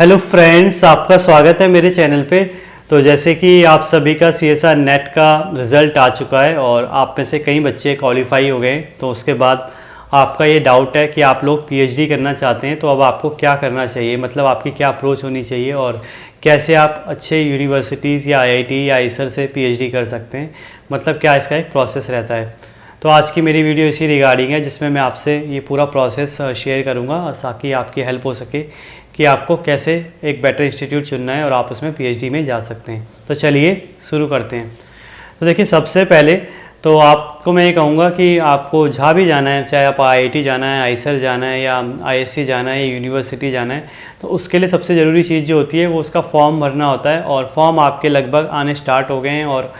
Hello friends, आपका स्वागत है मेरे चैनल पे। तो जैसे कि आप सभी का CSR नेट का रिज़ल्ट आ चुका है और आप में से कई बच्चे क्वालिफाई हो गए, तो उसके बाद आपका ये डाउट है कि आप लोग PhD करना चाहते हैं, तो अब आपको क्या करना चाहिए, मतलब आपकी क्या अप्रोच होनी चाहिए और कैसे आप अच्छे यूनिवर्सिटीज़ या IIT या आईसर से PhD कर सकते हैं, मतलब क्या इसका एक प्रोसेस रहता है। तो आज की मेरी वीडियो इसी रिगार्डिंग है, जिसमें मैं आपसे ये पूरा प्रोसेस शेयर करूँगा ताकि आपकी हेल्प हो सके कि आपको कैसे एक बेटर इंस्टीट्यूट चुनना है और आप उसमें PhD में जा सकते हैं। तो चलिए शुरू करते हैं। तो देखिए, सबसे पहले तो आपको मैं ये कहूँगा कि आपको जहाँ भी जाना है, चाहे आप IIT जाना है, आईसर जाना है या ISC जाना है, यूनिवर्सिटी जाना है, तो उसके लिए सबसे ज़रूरी चीज़ जो होती है वो उसका फॉर्म भरना होता है। और फॉर्म आपके लगभग आने स्टार्ट हो गए हैं और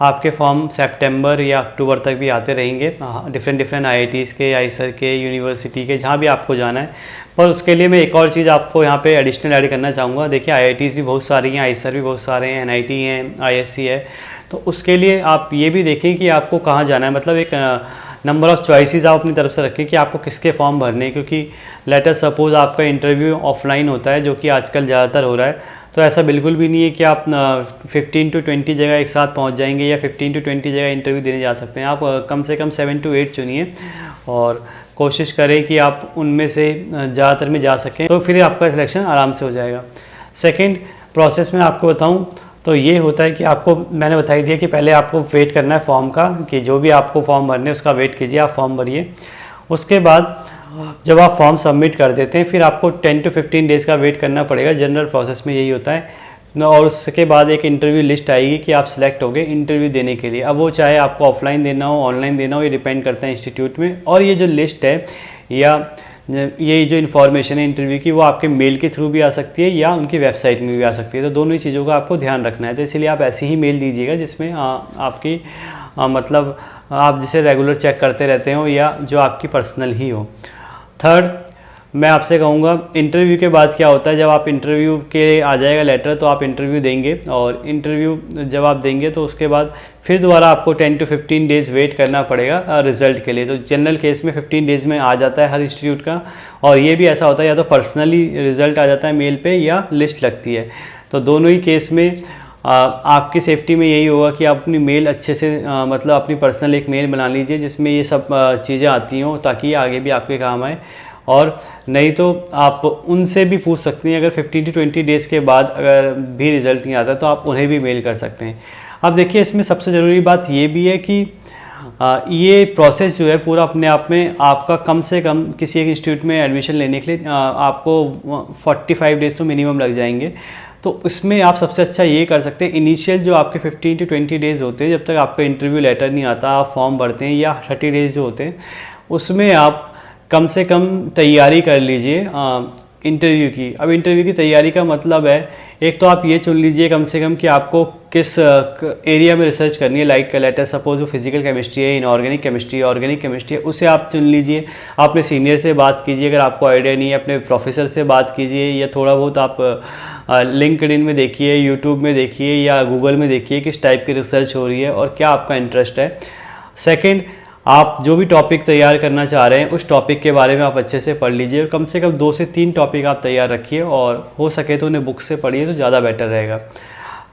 आपके फॉर्म सितंबर या अक्टूबर तक भी आते रहेंगे, डिफरेंट IITs के, आईसर के, यूनिवर्सिटी के, जहाँ भी आपको जाना है। पर उसके लिए मैं एक और चीज़ आपको यहाँ पे एडिशनल ऐड करना चाहूँगा। देखिए, IITs भी बहुत सारी हैं, आईसर भी बहुत सारे हैं, NIT हैं, ISC है। तो उसके लिए आप ये भी देखें कि आपको कहाँ जाना है, मतलब एक नंबर ऑफ़ चॉइसेस आप अपनी तरफ से रखें कि आपको किसके फॉर्म भरने हैं। क्योंकि लेटर सपोज़ आपका इंटरव्यू ऑफलाइन होता है, जो कि आजकल ज़्यादातर हो रहा है, तो ऐसा बिल्कुल भी नहीं है कि आप 15 to 20 जगह एक साथ पहुंच जाएंगे या 15 to 20 जगह इंटरव्यू देने जा सकते हैं। आप कम से कम 7 to 8 चुनिए और कोशिश करें कि आप उनमें से ज़्यादातर में जा सकें, तो फिर आपका सिलेक्शन आराम से हो जाएगा। सेकंड प्रोसेस में आपको बताऊं तो ये होता है कि आपको मैंने बता ही दिया कि पहले आपको वेट करना है फॉर्म का, कि जो भी आपको फॉर्म भरने उसका वेट कीजिए, आप फॉर्म भरिए। उसके बाद जब आप फॉर्म सबमिट कर देते हैं, फिर आपको 10 to 15 डेज़ का वेट करना पड़ेगा। जनरल प्रोसेस में यही होता है। और उसके बाद एक इंटरव्यू लिस्ट आएगी कि आप सिलेक्ट हो गए इंटरव्यू देने के लिए। अब वो चाहे आपको ऑफलाइन देना हो, ऑनलाइन देना हो, ये डिपेंड करता है इंस्टीट्यूट में। और ये जो लिस्ट है या ये जो इन्फॉर्मेशन है इंटरव्यू की, वो आपके मेल के थ्रू भी आ सकती है या उनकी वेबसाइट में भी आ सकती है। तो दोनों ही चीज़ों का आपको ध्यान रखना है। तो इसलिए आप ऐसी ही मेल दीजिएगा जिसमें आपकी मतलब आप जिसे रेगुलर चेक करते रहते हो या जो आपकी पर्सनल ही हो। थर्ड, मैं आपसे कहूँगा इंटरव्यू के बाद क्या होता है, जब आप इंटरव्यू के आ जाएगा लेटर, तो आप इंटरव्यू देंगे और इंटरव्यू जब आप देंगे तो उसके बाद फिर दोबारा आपको 10 to 15 डेज़ वेट करना पड़ेगा रिज़ल्ट के लिए। तो जनरल केस में 15 डेज़ में आ जाता है हर इंस्टीट्यूट का। और ये भी ऐसा होता है, या तो पर्सनली रिज़ल्ट आ जाता है मेल पे या लिस्ट लगती है। तो दोनों ही केस में आपकी सेफ्टी में यही होगा कि आप अपनी मेल अच्छे से मतलब अपनी पर्सनल एक मेल बना लीजिए जिसमें ये सब चीज़ें आती हों, ताकि आगे भी आपके काम आए। और नहीं तो आप उनसे भी पूछ सकते हैं, अगर 15 to 20 डेज़ के बाद अगर भी रिज़ल्ट नहीं आता तो आप उन्हें भी मेल कर सकते हैं। अब देखिए, इसमें सबसे ज़रूरी बात ये भी है कि ये प्रोसेस जो है पूरा अपने आप में आपका कम से कम किसी एक इंस्टीट्यूट में एडमिशन लेने के लिए आपको 45 डेज़ तो मिनिमम लग जाएंगे। तो इसमें आप सबसे अच्छा ये कर सकते हैं, इनिशियल जो आपके 15 to 20 डेज़ होते हैं, जब तक आपका इंटरव्यू लेटर नहीं आता, आप फॉर्म भरते हैं, या 30 डेज़ जो होते हैं, उसमें आप कम से कम तैयारी कर लीजिए इंटरव्यू की। अब इंटरव्यू की तैयारी का मतलब है, एक तो आप ये चुन लीजिए कम से कम कि आपको किस एरिया में रिसर्च करनी है। लाइक लेटर सपोज वो फिजिकल केमिस्ट्री है, इनऑर्गेनिक केमिस्ट्री, ऑर्गेनिक केमिस्ट्री है, उसे आप चुन लीजिए। अपने सीनियर से बात कीजिए, अगर आपको आइडिया नहीं है अपने प्रोफेसर से बात कीजिए, या थोड़ा बहुत आप लिंक्डइन में देखिए, यूट्यूब में देखिए या गूगल में देखिए किस टाइप की रिसर्च हो रही है और क्या आपका इंटरेस्ट है। सेकेंड, आप जो भी टॉपिक तैयार करना चाह रहे हैं उस टॉपिक के बारे में आप अच्छे से पढ़ लीजिए। कम से कम 2 से 3 टॉपिक आप तैयार रखिए और हो सके तो उन्हें बुक से पढ़िए तो ज़्यादा बेटर रहेगा।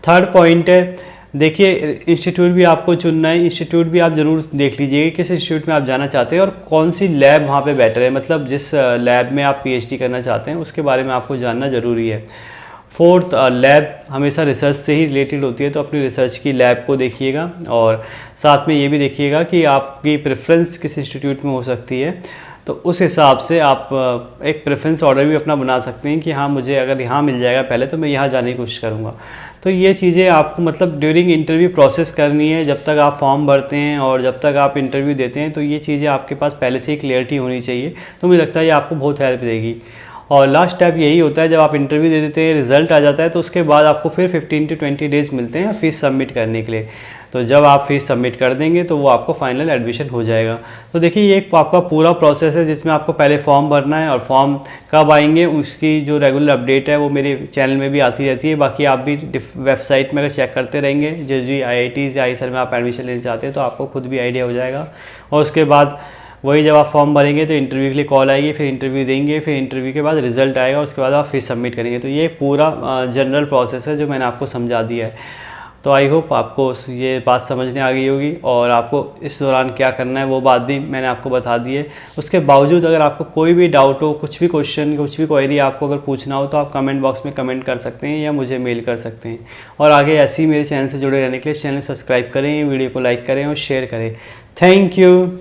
थर्ड पॉइंट है, देखिए इंस्टीट्यूट भी आपको चुनना है। इंस्टीट्यूट भी आप ज़रूर देख लीजिए किस इंस्टीट्यूट में आप जाना चाहते हैं और कौन सी लैब वहाँ पे बेटर है, मतलब जिस लैब में आप PhD करना चाहते हैं उसके बारे में आपको जानना ज़रूरी है। फोर्थ, लैब हमेशा रिसर्च से ही रिलेटेड होती है, तो अपनी रिसर्च की लैब को देखिएगा और साथ में ये भी देखिएगा कि आपकी प्रेफरेंस किस इंस्टीट्यूट में हो सकती है। तो उस हिसाब से आप एक प्रेफरेंस ऑर्डर भी अपना बना सकते हैं कि हाँ, मुझे अगर यहाँ मिल जाएगा पहले तो मैं यहाँ जाने की कोशिश करूँगा। तो ये चीज़ें आपको मतलब ड्यूरिंग इंटरव्यू प्रोसेस करनी है, जब तक आप फॉर्म भरते हैं और जब तक आप इंटरव्यू देते हैं, तो ये चीज़ें आपके पास पहले से ही क्लियरिटी होनी चाहिए। तो मुझे लगता है ये आपको बहुत हेल्प देगी। और लास्ट स्टेप यही होता है, जब आप इंटरव्यू दे देते हैं, रिज़ल्ट आ जाता है, तो उसके बाद आपको फिर 15 to 20 डेज़ मिलते हैं फीस सबमिट करने के लिए। तो जब आप फीस सबमिट कर देंगे तो वो आपको फाइनल एडमिशन हो जाएगा। तो देखिए, ये एक आपका पूरा प्रोसेस है जिसमें आपको पहले फॉर्म भरना है और फॉर्म कब आएंगे उसकी जो रेगुलर अपडेट है वो मेरे चैनल में भी आती रहती है। बाकी आप भी वेबसाइट में अगर चेक करते रहेंगे, जो IITs या आईसर में आप एडमिशन लेना चाहते हैं, तो आपको खुद भी आइडिया हो जाएगा। और उसके बाद वही जब आप फॉर्म भरेंगे तो इंटरव्यू के लिए कॉल आएगी, फिर इंटरव्यू देंगे, फिर इंटरव्यू के बाद रिजल्ट आएगा, उसके बाद आप फिर सबमिट करेंगे। तो ये पूरा जनरल प्रोसेस है जो मैंने आपको समझा दिया है। तो आई होप आपको ये बात समझने आ गई होगी, और आपको इस दौरान क्या करना है वो बात भी मैंने आपको बता दी है। उसके बावजूद अगर आपको कोई भी डाउट हो, कुछ भी क्वेश्चन, कुछ भी क्वेरी आपको अगर पूछना हो, तो आप कमेंट बॉक्स में कमेंट कर सकते हैं या मुझे मेल कर सकते हैं। और आगे ऐसे ही मेरे चैनल से जुड़े रहने के लिए चैनल सब्सक्राइब करें, वीडियो को लाइक करें और शेयर करें। Thank you.